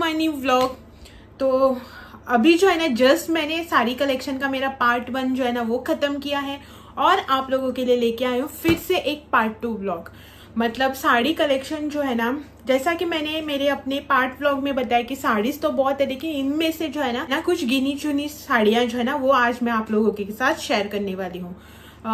My new vlog. तो अभी जो है ना जस्ट मैंने साड़ी कलेक्शन का मेरा पार्ट 1 जो है ना वो ख़त्म किया है और आप लोगों के लिए लेके आई हूँ फिर से एक पार्ट 2 व्लॉग। मतलब साड़ी कलेक्शन जो है ना, जैसा कि मैंने मेरे अपने पार्ट व्लॉग में बताया कि साड़ीज तो बहुत है, लेकिन इनमें से जो है ना कुछ गिनी चुनी साड़ियाँ जो है ना वो आज मैं आप लोगों के साथ शेयर करने वाली हूँ।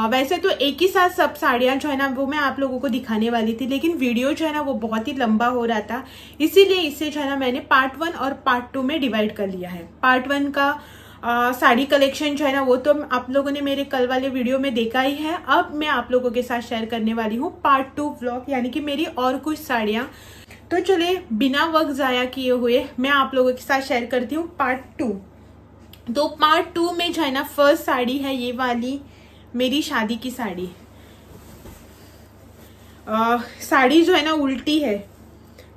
वैसे तो एक ही साथ सब साड़ियाँ जो है ना वो मैं आप लोगों को दिखाने वाली थी, लेकिन वीडियो जो है ना वो बहुत ही लंबा हो रहा था, इसीलिए इसे जो है ना मैंने पार्ट 1 और पार्ट 2 में डिवाइड कर लिया है। पार्ट 1 का साड़ी कलेक्शन जो है ना वो तो आप लोगों ने मेरे कल वाले वीडियो में देखा ही है। अब मैं आप लोगों के साथ शेयर करने वाली हूँ पार्ट 2 व्लॉग, यानी कि मेरी और कुछ साड़ियाँ। तो चले बिना वक्त ज़ाया किए हुए मैं आप लोगों के साथ शेयर करती हूँ पार्ट 2। तो पार्ट 2 में जो है ना फर्स्ट साड़ी है ये वाली, मेरी शादी की साड़ी। साड़ी जो है ना उल्टी है,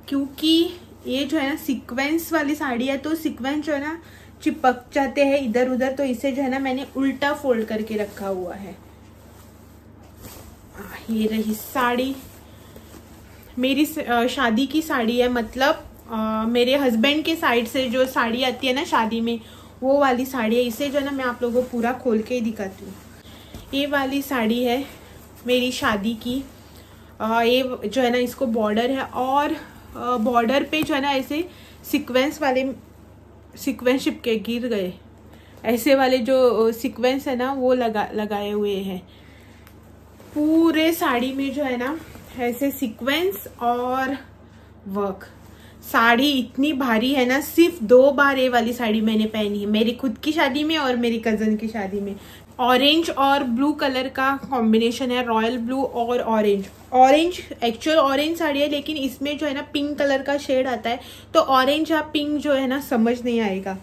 क्योंकि ये जो है ना सीक्वेंस वाली साड़ी है, तो सीक्वेंस जो है ना चिपक जाते हैं इधर उधर, तो इसे जो है ना मैंने उल्टा फोल्ड करके रखा हुआ है। ये रही साड़ी, मेरी शादी की साड़ी है। मतलब मेरे हस्बैंड के साइड से जो साड़ी आती है ना शादी में, वो वाली साड़ी है। इसे जो है ना मैं आप लोगों को पूरा खोल के ही दिखाती हूँ। ये वाली साड़ी है मेरी शादी की। ये जो है ना इसको बॉर्डर है और बॉर्डर पे जो है ना ऐसे सीक्वेंस चिपके गिर गए, ऐसे वाले जो सीक्वेंस है ना वो लगाए हुए हैं। पूरे साड़ी में जो है ना ऐसे सीक्वेंस और वर्क। साड़ी इतनी भारी है ना, सिर्फ 2 बार ये वाली साड़ी मैंने पहनी है, मेरी खुद की शादी में और मेरी कजन की शादी में। ऑरेंज और ब्लू कलर का कॉम्बिनेशन है, रॉयल ब्लू और ऑरेंज एक्चुअल ऑरेंज साड़ी है, लेकिन इसमें जो है ना पिंक कलर का शेड आता है, तो ऑरेंज या पिंक जो है ना समझ नहीं आएगा।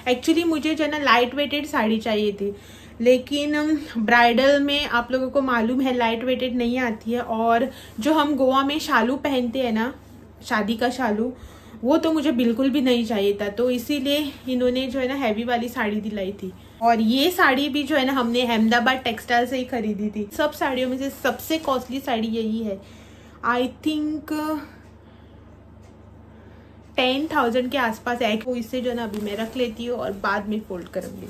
एक्चुअली मुझे जो है ना लाइट वेटेड साड़ी चाहिए थी, लेकिन ब्राइडल में आप लोगों को मालूम है लाइट वेटेड नहीं आती है, और जो हम गोवा में शालू पहनते हैं ना, शादी का शालू, वो तो मुझे बिल्कुल भी नहीं चाहिए था, तो इसीलिए इन्होंने जो है ना हैवी वाली साड़ी दिलाई थी। और ये साड़ी भी जो है ना हमने अहमदाबाद टेक्सटाइल से ही खरीदी थी। सब साड़ियों में से सबसे कॉस्टली साड़ी यही है, आई थिंक 10,000 के आसपास है। वो इससे जो है ना अभी मैं रख लेती हूँ और बाद में फोल्ड करूँगी।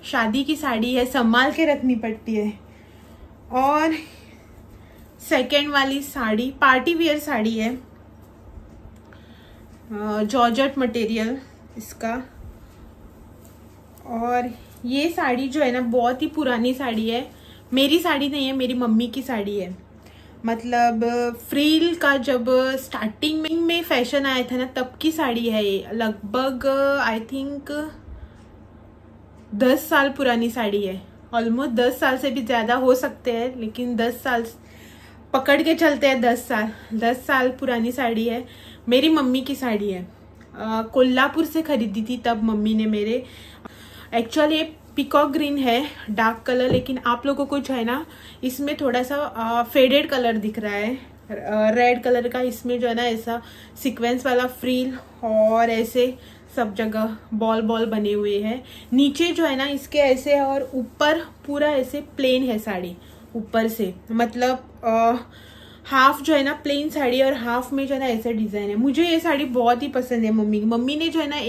शादी की साड़ी है, संभाल के रखनी पड़ती है। और सेकेंड वाली साड़ी पार्टी वियर साड़ी है, जॉर्जेट मटेरियल इसका। और ये साड़ी जो है ना बहुत ही पुरानी साड़ी है, मेरी साड़ी नहीं है, मेरी मम्मी की साड़ी है। मतलब फ्रील का जब स्टार्टिंग में फैशन आया था ना तब की साड़ी है ये। लगभग आई थिंक 10 साल पुरानी साड़ी है, ऑलमोस्ट 10 साल से भी ज़्यादा हो सकते हैं, लेकिन 10 साल पकड़ के चलते हैं। 10 साल पुरानी साड़ी है, मेरी मम्मी की साड़ी है। कोल्हापुर से खरीदी थी तब मम्मी ने मेरे। एक्चुअली ये पीकॉक ग्रीन है, डार्क कलर, लेकिन आप लोगों को जो है ना इसमें थोड़ा सा फेडेड कलर दिख रहा है, रेड कलर का। इसमें जो है ना ऐसा सीक्वेंस वाला फ्रील और ऐसे सब जगह बॉल बने हुए हैं। नीचे जो है ना इसके ऐसे है, और ऊपर पूरा ऐसे प्लेन है साड़ी ऊपर से। मतलब हाफ जो है ना प्लेन साड़ी और हाफ में जो है ना ऐसा डिजाइन है। मुझे ये साड़ी बहुत ही पसंद है। मम्मी ने जो है ना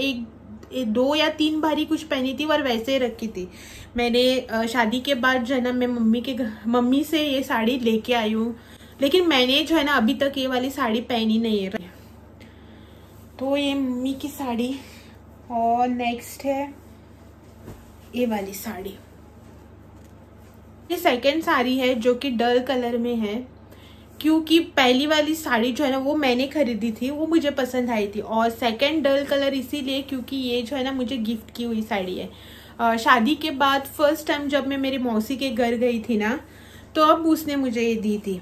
2 या 3 बार ही कुछ पहनी थी और वैसे ही रखी थी। मैंने शादी के बाद जो है ना मैं मम्मी से ये साड़ी लेके आई हूँ, लेकिन मैंने जो है ना अभी तक ये वाली साड़ी पहनी नहीं है। तो ये मम्मी की साड़ी। और नेक्स्ट है ये वाली साड़ी। ये सेकंड साड़ी है जो कि डल कलर में है, क्योंकि पहली वाली साड़ी जो है ना वो मैंने खरीदी थी, वो मुझे पसंद आई थी। और सेकंड डल कलर इसीलिए क्योंकि ये जो है ना मुझे गिफ्ट की हुई साड़ी है। शादी के बाद फर्स्ट टाइम जब मैं मेरी मौसी के घर गई थी ना, तो अब उसने मुझे ये दी थी।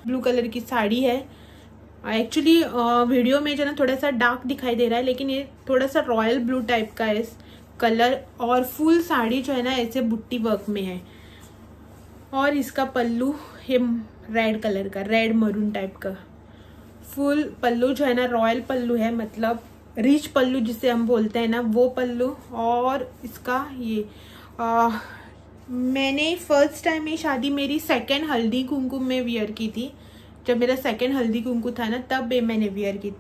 ब्लू कलर की साड़ी है। एक्चुअली वीडियो में जो है ना थोड़ा सा डार्क दिखाई दे रहा है, लेकिन ये थोड़ा सा रॉयल ब्लू टाइप का है कलर। और फुल साड़ी जो है ना ऐसे बुट्टी वर्क में है। और इसका पल्लू ये रेड कलर का, रेड मरून टाइप का फुल पल्लू जो है ना रॉयल पल्लू है, मतलब रिच पल्लू जिसे हम बोलते हैं ना वो पल्लू। और इसका ये मैंने फर्स्ट टाइम ये शादी मेरी सेकंड हल्दी कुमकुम में वियर की थी। जब मेरा सेकंड हल्दी कुमकुम था ना तब ये मैंने वियर की।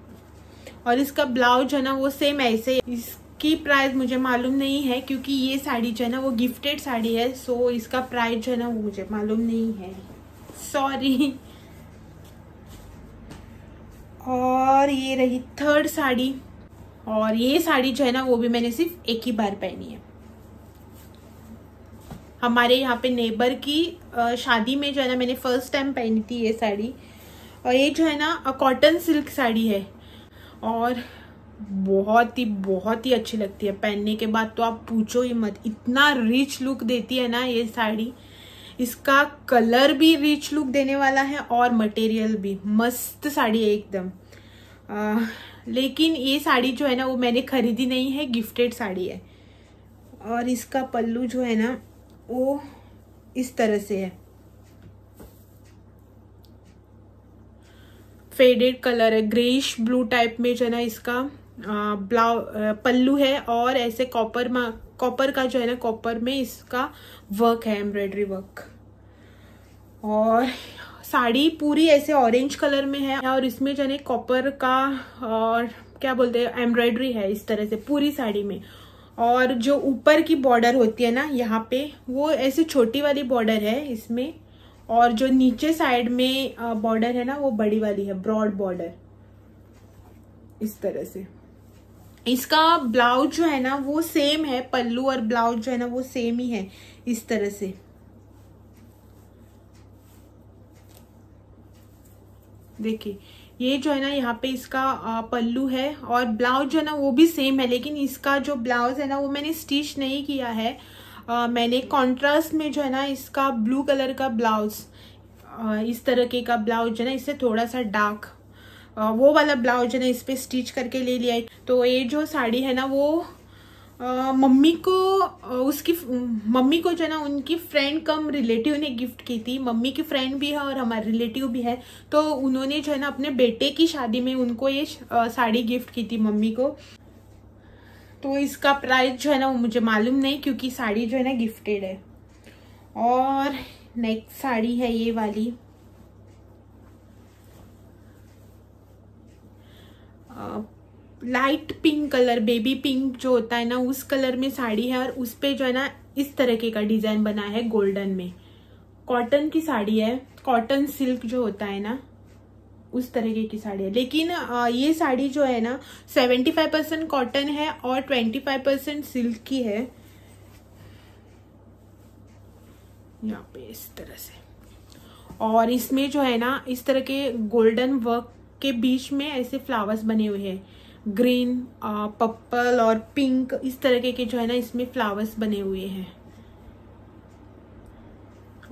और इसका ब्लाउज जो है ना वो सेम ऐसे। इसकी प्राइस मुझे मालूम नहीं है क्योंकि ये साड़ी जो है ना वो गिफ्टेड साड़ी है, सो इसका प्राइस जो है ना वो मुझे मालूम नहीं है, सॉरी। और ये रही थर्ड साड़ी, और ये साड़ी जो है ना वो भी मैंने सिर्फ एक ही बार पहनी है। हमारे यहाँ पे नेबर की शादी में जो है ना मैंने फर्स्ट टाइम पहनी थी ये साड़ी। और ये जो है ना कॉटन सिल्क साड़ी है और बहुत ही अच्छी लगती है पहनने के बाद, तो आप पूछो ही मत, इतना रिच लुक देती है ना ये साड़ी। इसका कलर भी रिच लुक देने वाला है और मटेरियल भी मस्त साड़ी है एकदम। लेकिन ये साड़ी जो है ना वो मैंने खरीदी नहीं है, गिफ्टेड साड़ी है। और इसका पल्लू जो है ना वो इस तरह से है, फेडेड कलर है, ग्रेइश ब्लू टाइप में जो है ना इसका पल्लू है। और ऐसे कॉपर का जो है ना, कॉपर में इसका वर्क है, एम्ब्रॉयडरी वर्क। और साड़ी पूरी ऐसे ऑरेंज कलर में है और इसमें जो है कॉपर का और क्या बोलते हैं एम्ब्रॉयडरी है इस तरह से पूरी साड़ी में। और जो ऊपर की बॉर्डर होती है ना यहाँ पे, वो ऐसे छोटी वाली बॉर्डर है इसमें, और जो नीचे साइड में बॉर्डर है ना वो बड़ी वाली है, ब्रॉड बॉर्डर इस तरह से। इसका ब्लाउज जो है ना वो सेम है, पल्लू और ब्लाउज जो है ना वो सेम ही है इस तरह से। देखिए ये जो है ना यहाँ पे इसका पल्लू है और ब्लाउज जो है ना वो भी सेम है, लेकिन इसका जो ब्लाउज है ना वो मैंने स्टिच नहीं किया है। मैंने कॉन्ट्रास्ट में जो है ना इसका ब्लू कलर का ब्लाउज, इस तरह के का ब्लाउज है ना, इससे थोड़ा सा डार्क वो वाला ब्लाउज है ना इस पे स्टिच करके ले लिया है। तो ये जो साड़ी है ना वो मम्मी को जो है ना उनकी फ्रेंड कम रिलेटिव ने गिफ्ट की थी। मम्मी की फ्रेंड भी है और हमारे रिलेटिव भी है, तो उन्होंने जो है ना अपने बेटे की शादी में उनको ये साड़ी गिफ्ट की थी मम्मी को। तो इसका प्राइस जो है ना वो मुझे मालूम नहीं क्योंकि साड़ी जो है ना गिफ्टेड है। और नेक्स्ट साड़ी है ये वाली, light pink colour, baby pink जो होता है ना उस कलर में साड़ी है। और उस पे जो है ना इस तरह का डिजाइन बना है गोल्डन में। कॉटन की साड़ी है, कॉटन सिल्क जो होता है ना उस तरीके की साड़ी है। लेकिन ये साड़ी जो है ना 75% कॉटन है और 25% सिल्क की है, यहाँ पे इस तरह से। और इसमें जो है ना इस तरह के गोल्डन वर्क के बीच में ऐसे फ्लावर्स बने हुए हैं, ग्रीन, पर्पल और पिंक, इस तरह के जो है ना इसमें फ्लावर्स बने हुए हैं।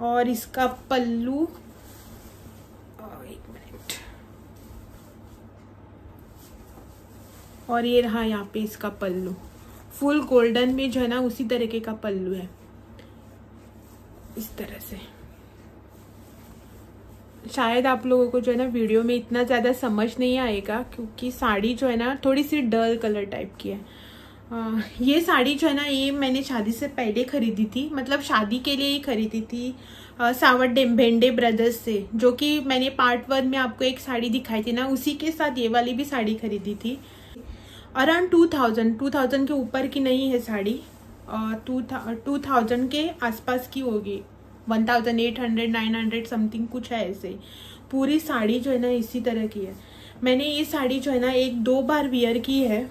और इसका पल्लू, एक मिनट, और ये रहा यहाँ पे इसका पल्लू, फुल गोल्डन में जो है ना उसी तरीके का पल्लू है इस तरह से। शायद आप लोगों को जो है ना वीडियो में इतना ज़्यादा समझ नहीं आएगा क्योंकि साड़ी जो है ना थोड़ी सी डल कलर टाइप की है। ये साड़ी जो है ना ये मैंने शादी से पहले खरीदी थी, मतलब शादी के लिए ही खरीदी थी सावट भेंडे ब्रदर्स से, जो कि मैंने पार्ट 1 में आपको एक साड़ी दिखाई थी ना, उसी के साथ ये वाली भी साड़ी खरीदी थी। अराउंड 2000 के ऊपर की नहीं है साड़ी, 2000 के आसपास की होगी, 1800 900 समथिंग कुछ है ऐसे। पूरी साड़ी जो है ना इसी तरह की है। मैंने ये साड़ी जो है ना 1-2 बार वियर की है,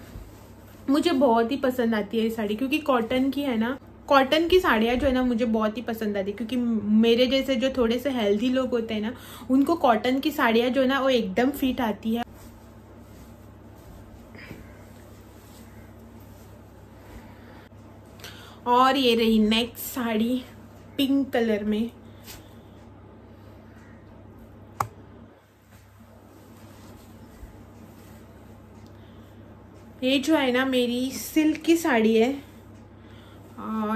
मुझे बहुत ही पसंद आती है ये साड़ी क्योंकि कॉटन की है ना। कॉटन की साड़ियाँ जो है ना मुझे बहुत ही पसंद आती है क्योंकि मेरे जैसे जो थोड़े से हेल्दी लोग होते हैं ना उनको कॉटन की साड़ियाँ जो है ना वो एकदम फिट आती है। और ये रही नेक्स्ट साड़ी पिंक कलर में। ये जो है ना मेरी सिल्क की साड़ी है।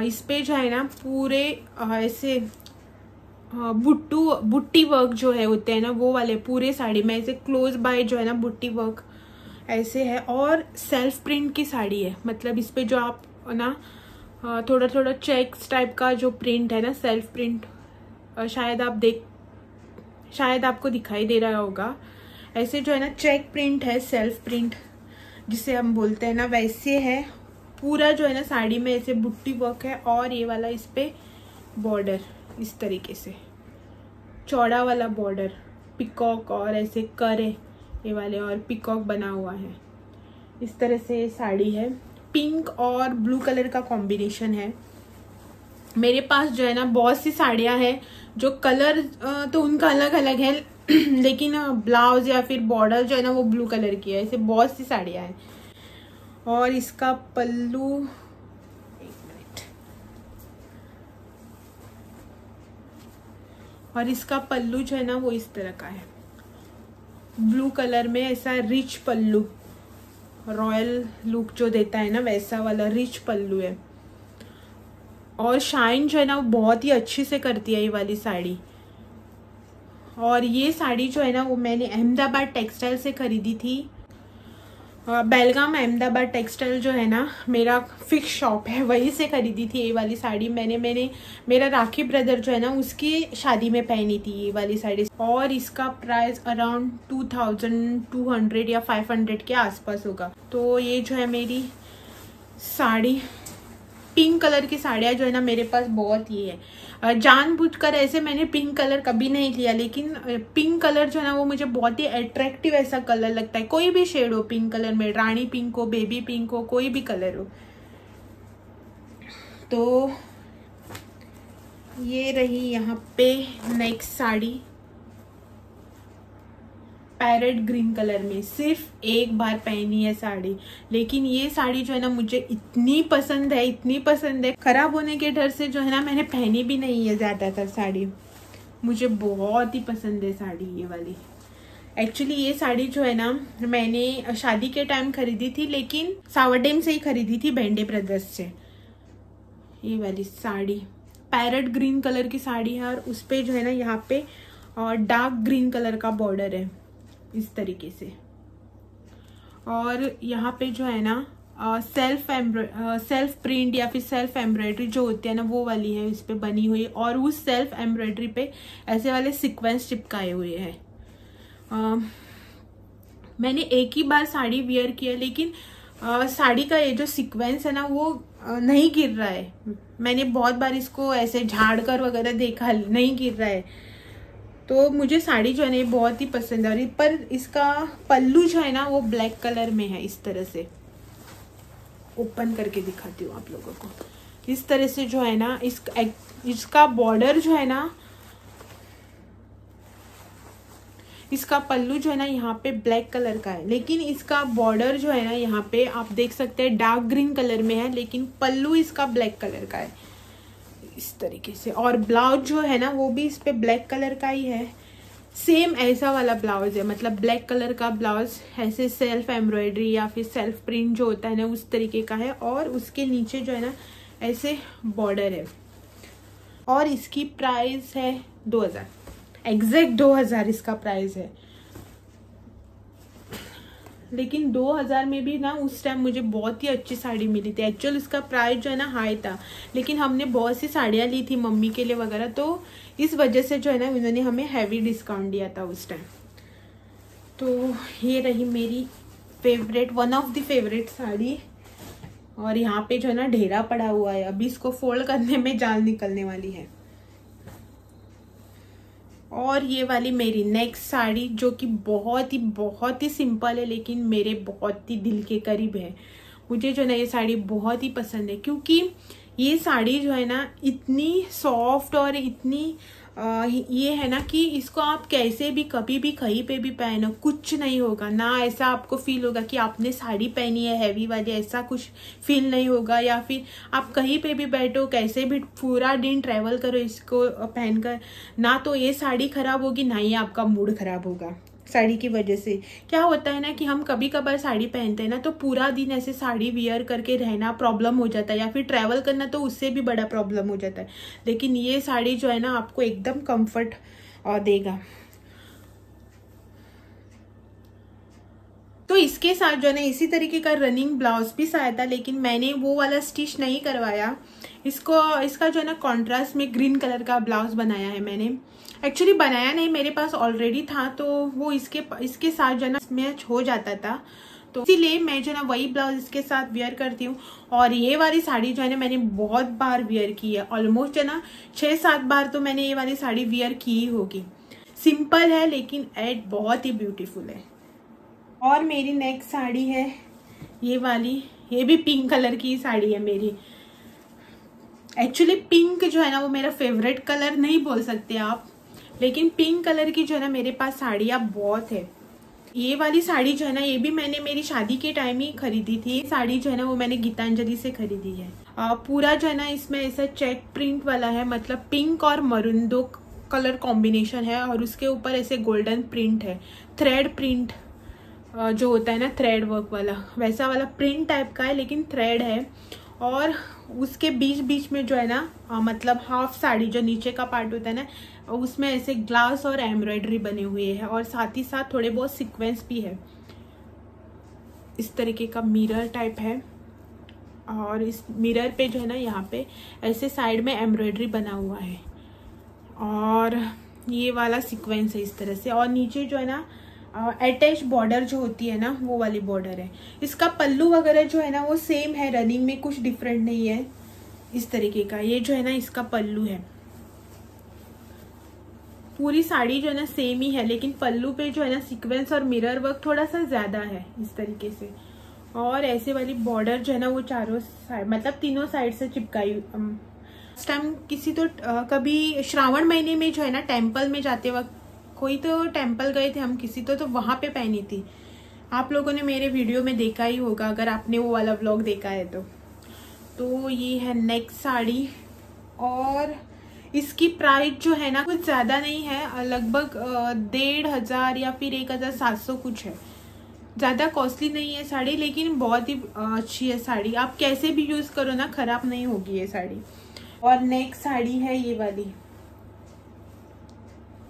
इस पे जो है ना पूरे ऐसे बुट्टी वर्क जो है होते हैं ना वो वाले पूरे साड़ी में ऐसे क्लोज बाय जो है ना बुट्टी वर्क ऐसे है। और सेल्फ प्रिंट की साड़ी है, मतलब इस पे जो आप ना थोड़ा थोड़ा चेक्स टाइप का जो प्रिंट है ना, सेल्फ प्रिंट, शायद आपको दिखाई दे रहा होगा, ऐसे जो है ना चेक प्रिंट है, सेल्फ प्रिंट। जिसे हम बोलते हैं ना, वैसे है। पूरा जो है ना साड़ी में ऐसे बुट्टी वर्क है और ये वाला इस पे बॉर्डर इस तरीके से चौड़ा वाला बॉर्डर, पिकॉक और ऐसे करे ये वाले और पिकॉक बना हुआ है। इस तरह से ये साड़ी है। पिंक और ब्लू कलर का कॉम्बिनेशन है। मेरे पास जो है ना बहुत सी साड़ियाँ हैं जो कलर तो उनका अलग अलग है लेकिन ब्लाउज या फिर बॉर्डर जो है ना वो ब्लू कलर की है। ऐसे बहुत सी साड़ियाँ हैं। और इसका पल्लू, एक मिनट, और इसका पल्लू जो है ना वो इस तरह का है, ब्लू कलर में। ऐसा रिच पल्लू, रॉयल लुक जो देता है ना वैसा वाला रिच पल्लू है। और शाइन जो है ना वो बहुत ही अच्छी से करती है ये वाली साड़ी। और ये साड़ी जो है ना वो मैंने अहमदाबाद टेक्सटाइल से खरीदी थी। बेलगाम अहमदाबाद टेक्सटाइल जो है ना मेरा फिक्स शॉप है, वहीं से खरीदी थी ये वाली साड़ी। मैंने मेरा राखी ब्रदर जो है ना उसकी शादी में पहनी थी ये वाली साड़ी। और इसका प्राइस अराउंड 2200 या 500 के आसपास होगा। तो ये जो है मेरी साड़ी, पिंक कलर की साड़ियाँ जो है ना मेरे पास बहुत ही है। जानबूझकर ऐसे मैंने पिंक कलर कभी नहीं लिया, लेकिन पिंक कलर जो है ना वो मुझे बहुत ही अट्रैक्टिव ऐसा कलर लगता है। कोई भी शेड हो पिंक कलर में, रानी पिंक हो, बेबी पिंक हो, कोई भी कलर हो। तो ये रही यहाँ पे next sari, parrot green colour में। सिर्फ एक बार पहनी है साड़ी, लेकिन ये साड़ी जो है ना मुझे इतनी पसंद है, इतनी पसंद है, खराब होने के डर से जो है ना मैंने पहनी भी नहीं है ज्यादातर साड़ी। मुझे बहुत ही पसंद है साड़ी ये वाली। एक्चुअली ये साड़ी जो है ना मैंने शादी के टाइम खरीदी थी, लेकिन सावरडेम से ही खरीदी थी, बेंडे ब्रदर्स से। ये वाली साड़ी पैरेट ग्रीन कलर की साड़ी है और उस पे जो है ना यहाँ पे डार्क ग्रीन कलर का बॉर्डर है इस तरीके से। और यहाँ पे जो है ना सेल्फ प्रिंट या फिर सेल्फ एम्ब्रॉयडरी जो होती है ना वो वाली है इस पे बनी हुई। और उस सेल्फ एम्ब्रॉयडरी पे ऐसे वाले सीक्वेंस चिपकाए हुए हैं। मैंने एक ही बार साड़ी वियर किया, लेकिन साड़ी का ये जो सीक्वेंस है ना वो नहीं गिर रहा है। मैंने बहुत बार इसको ऐसे झाड़ कर वगैरह देखा, नहीं गिर रहा है। तो मुझे साड़ी जो है ना बहुत ही पसंद है। पर इसका पल्लू जो है ना वो ब्लैक कलर में है। इस तरह से ओपन करके दिखाती हूँ आप लोगों को। इस तरह से जो है ना इसका बॉर्डर जो है ना, इसका पल्लू जो है ना यहाँ पे ब्लैक कलर का है, लेकिन इसका बॉर्डर जो है ना यहाँ पे आप देख सकते हैं डार्क ग्रीन कलर में है, लेकिन पल्लू इसका ब्लैक कलर का है इस तरीके से। और ब्लाउज जो है ना वो भी इस पे ब्लैक कलर का ही है। सेम ऐसा वाला ब्लाउज है, मतलब ब्लैक कलर का ब्लाउज ऐसे सेल्फ एम्ब्रॉयडरी या फिर सेल्फ प्रिंट जो होता है ना उस तरीके का है। और उसके नीचे जो है ना ऐसे बॉर्डर है। और इसकी प्राइस है 2000, एग्जैक्ट 2000 इसका प्राइस है। लेकिन 2000 में भी ना उस टाइम मुझे बहुत ही अच्छी साड़ी मिली थी। एक्चुअल इसका प्राइस जो है ना हाई था, लेकिन हमने बहुत सी साड़ियाँ ली थी मम्मी के लिए वगैरह, तो इस वजह से जो है ना उन्होंने हमें हैवी डिस्काउंट दिया था उस टाइम। तो ये रही मेरी favourite, one of the favourite sari. और यहाँ पे जो है ना ढेरा पड़ा हुआ है, अभी इसको फोल्ड करने में जान निकलने वाली है। और ये वाली मेरी नेक्स्ट साड़ी जो कि बहुत ही सिंपल है, लेकिन मेरे बहुत ही दिल के करीब है। मुझे जो ना ये साड़ी बहुत ही पसंद है, क्योंकि ये साड़ी जो है ना इतनी सॉफ्ट और इतनी ये है ना कि इसको आप कैसे भी कभी भी कहीं पे भी पहनो कुछ नहीं होगा ना। ऐसा आपको फील होगा कि आपने साड़ी पहनी है हैवी वाली, ऐसा कुछ फील नहीं होगा। या फिर आप कहीं पे भी बैठो, कैसे भी पूरा दिन ट्रैवल करो इसको पहनकर, ना तो ये साड़ी खराब होगी ना ही आपका मूड खराब होगा। साड़ी की वजह से क्या होता है ना कि हम कभी कभार साड़ी पहनते हैं ना तो पूरा दिन ऐसे साड़ी वियर करके रहना प्रॉब्लम हो जाता है, या फिर ट्रैवल करना तो उससे भी बड़ा प्रॉब्लम हो जाता है। लेकिन ये साड़ी जो है ना आपको एकदम कंफर्ट देगा। तो इसके साथ जो है ना इसी तरीके का रनिंग ब्लाउज पीस आया था, लेकिन मैंने वो वाला स्टिच नहीं करवाया। इसका जो है ना कॉन्ट्रास्ट में ग्रीन कलर का ब्लाउज बनाया है मैंने। एक्चुअली बनाया नहीं, मेरे पास ऑलरेडी था, तो वो इसके साथ जो है ना मैच हो जाता था। तो इसीलिए मैं जो है ना वही ब्लाउज इसके साथ वेयर करती हूँ। और ये वाली साड़ी जो है ना मैंने बहुत बार वेयर की है, ऑलमोस्ट है ना 6-7 बार तो मैंने ये वाली साड़ी वेयर की ही होगी। सिंपल है लेकिन एड बहुत ही ब्यूटीफुल है। और मेरी नेक्स्ट साड़ी है ये वाली, ये भी पिंक कलर की साड़ी है मेरी। एक्चुअली पिंक जो है ना वो मेरा फेवरेट कलर नहीं बोल सकते आप, लेकिन पिंक कलर की जो है ना मेरे पास साड़ियाँ बहुत है। ये वाली साड़ी जो है ना ये भी मैंने मेरी शादी के टाइम ही खरीदी थी। साड़ी जो है ना वो मैंने गीतांजलि से खरीदी है। पूरा जो है ना इसमें ऐसा चेक प्रिंट वाला है, मतलब पिंक और मरून 2 कलर कॉम्बिनेशन है और उसके ऊपर ऐसे गोल्डन प्रिंट है, थ्रेड प्रिंट जो होता है ना थ्रेड वर्क वाला, वैसा वाला प्रिंट टाइप का है लेकिन थ्रेड है। और उसके बीच बीच में जो है ना मतलब हाफ साड़ी जो नीचे का पार्ट होता है ना उसमें ऐसे ग्लास और एम्ब्रॉयडरी बने हुए हैं और साथ ही साथ थोड़े बहुत सीक्वेंस भी है। इस तरीके का मिरर टाइप है और इस मिरर पे जो है ना यहाँ पे ऐसे साइड में एम्ब्रॉयडरी बना हुआ है और ये वाला सीक्वेंस है इस तरह से। और नीचे जो है ना अटैच बॉर्डर जो होती है ना वो वाली बॉर्डर है। इसका पल्लू वगैरह जो है ना वो सेम है, रनिंग में कुछ डिफरेंट नहीं है। इस तरीके का ये जो है ना इसका पल्लू है। पूरी साड़ी जो है ना सेम ही है लेकिन पल्लू पे जो है ना सीक्वेंस और मिरर वर्क थोड़ा सा ज्यादा है इस तरीके से। और ऐसे वाली बॉर्डर जो है ना वो चारों साइड मतलब तीनों साइड से चिपकाई। इस टाइम किसी तो कभी श्रावण महीने में जो है ना टेम्पल में जाते वक्त, कोई तो टेम्पल गए थे हम किसी तो वहां पे पहनी थी। आप लोगों ने मेरे वीडियो में देखा ही होगा अगर आपने वो वाला व्लॉग देखा है तो ये है नेक्स्ट साड़ी। और इसकी प्राइस जो है ना कुछ ज़्यादा नहीं है, लगभग 1500 या फिर 1700 कुछ है। ज़्यादा कॉस्टली नहीं है साड़ी लेकिन बहुत ही अच्छी है साड़ी। आप कैसे भी यूज़ करो ना ख़राब नहीं होगी ये साड़ी। और नेक्स्ट साड़ी है ये वाली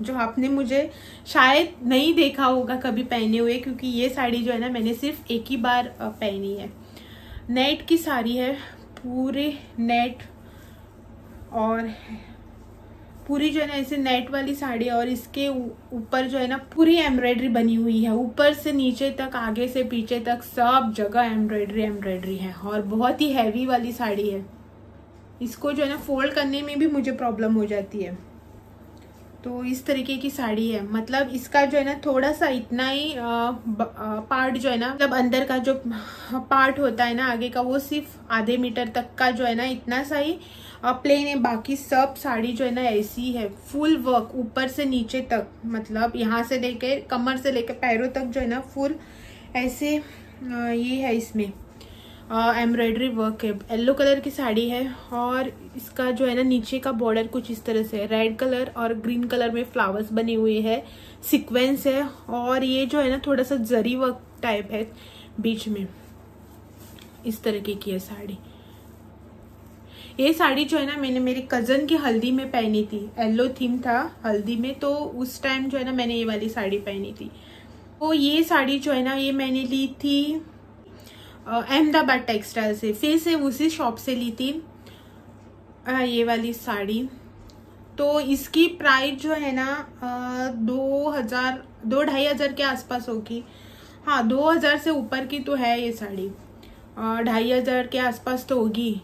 जो आपने मुझे शायद नहीं देखा होगा कभी पहने हुए, क्योंकि ये साड़ी जो है ना मैंने सिर्फ एक ही बार पहनी है। नेट की साड़ी है, पूरे नेट और पूरी जो है ना ऐसे नेट वाली साड़ी और इसके ऊपर जो है ना पूरी एम्ब्रॉयडरी बनी हुई है, ऊपर से नीचे तक आगे से पीछे तक सब जगह एम्ब्रॉयडरी है और बहुत ही हैवी वाली साड़ी है। इसको जो है ना फोल्ड करने में भी मुझे प्रॉब्लम हो जाती है। तो इस तरीके की साड़ी है, मतलब इसका जो है ना थोड़ा सा इतना ही पार्ट जो है ना मतलब अंदर का जो पार्ट होता है ना आगे का वो सिर्फ आधे मीटर तक का जो है ना इतना सा ही प्लेन है। बाकी सब साड़ी जो है ना ऐसी है, फुल वर्क ऊपर से नीचे तक, मतलब यहाँ से लेके कमर से लेके पैरों तक जो है ना फुल ऐसे ये है। इसमें एम्ब्रॉयडरी वर्क है। येलो कलर की साड़ी है और इसका जो है ना नीचे का बॉर्डर कुछ इस तरह से है, रेड कलर और ग्रीन कलर में फ्लावर्स बने हुए हैं, सीक्वेंस है। और ये जो है ना थोड़ा सा जरी वर्क टाइप है बीच में, इस तरीके की है साड़ी। ये साड़ी जो है ना मैंने मेरी कजन की हल्दी में पहनी थी, येलो थीम था हल्दी में, तो उस टाइम जो है ना मैंने ये वाली साड़ी पहनी थी। तो ये साड़ी जो है ना ये मैंने ली थी अहमदाबाद टेक्सटाइल से, फिर से उसी शॉप से ली थी ये वाली साड़ी। तो इसकी प्राइस जो है ना 2,500 के आसपास होगी। हाँ 2000 से ऊपर की तो है ये साड़ी, 2500 के आसपास तो होगी।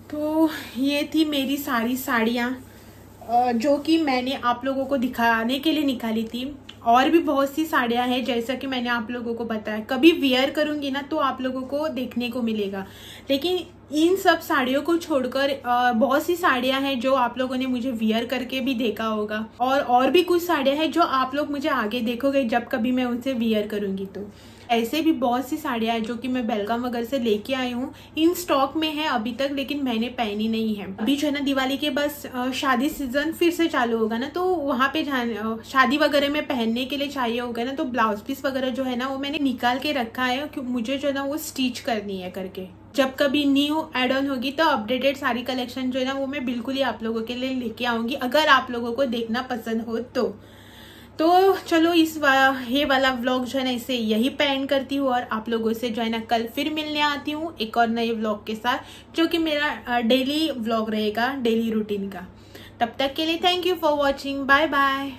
तो ये थी मेरी सारी साड़ियाँ जो कि मैंने आप लोगों को दिखाने के लिए निकाली थी। और भी बहुत सी साड़ियाँ हैं जैसा कि मैंने आप लोगों को बताया, कभी वियर करूँगी ना तो आप लोगों को देखने को मिलेगा। लेकिन इन सब साड़ियों को छोड़कर बहुत सी साड़ियाँ हैं जो आप लोगों ने मुझे वियर करके भी देखा होगा, और भी कुछ साड़ियाँ हैं जो आप लोग मुझे आगे देखोगे जब कभी मैं उनसे वियर करूँगी। तो ऐसे भी बहुत सी साड़ियाँ हैं जो कि मैं बेलगाम वगैरह से लेके आई हूँ, इन स्टॉक में है अभी तक, लेकिन मैंने पहनी नहीं है। अभी जो है ना दिवाली के बस शादी सीजन फिर से चालू होगा ना, तो वहाँ पे शादी वगैरह में पहनने के लिए चाहिए होगा ना, तो ब्लाउज पीस वगैरह जो है ना वो मैंने निकाल के रखा है कि मुझे जो है ना वो स्टिच करनी है करके। जब कभी न्यू एड ऑन होगी तो अपडेटेड सारी कलेक्शन जो है ना वो मैं बिल्कुल ही आप लोगों के लिए लेके आऊंगी, अगर आप लोगों को देखना पसंद हो तो चलो ये वाला व्लॉग जो है ना इसे यही पे एंड करती हूँ, और आप लोगों से जो है ना कल फिर मिलने आती हूँ एक और नए व्लॉग के साथ, जो कि मेरा डेली व्लॉग रहेगा, डेली रूटीन का। तब तक के लिए thank you for watching, bye bye.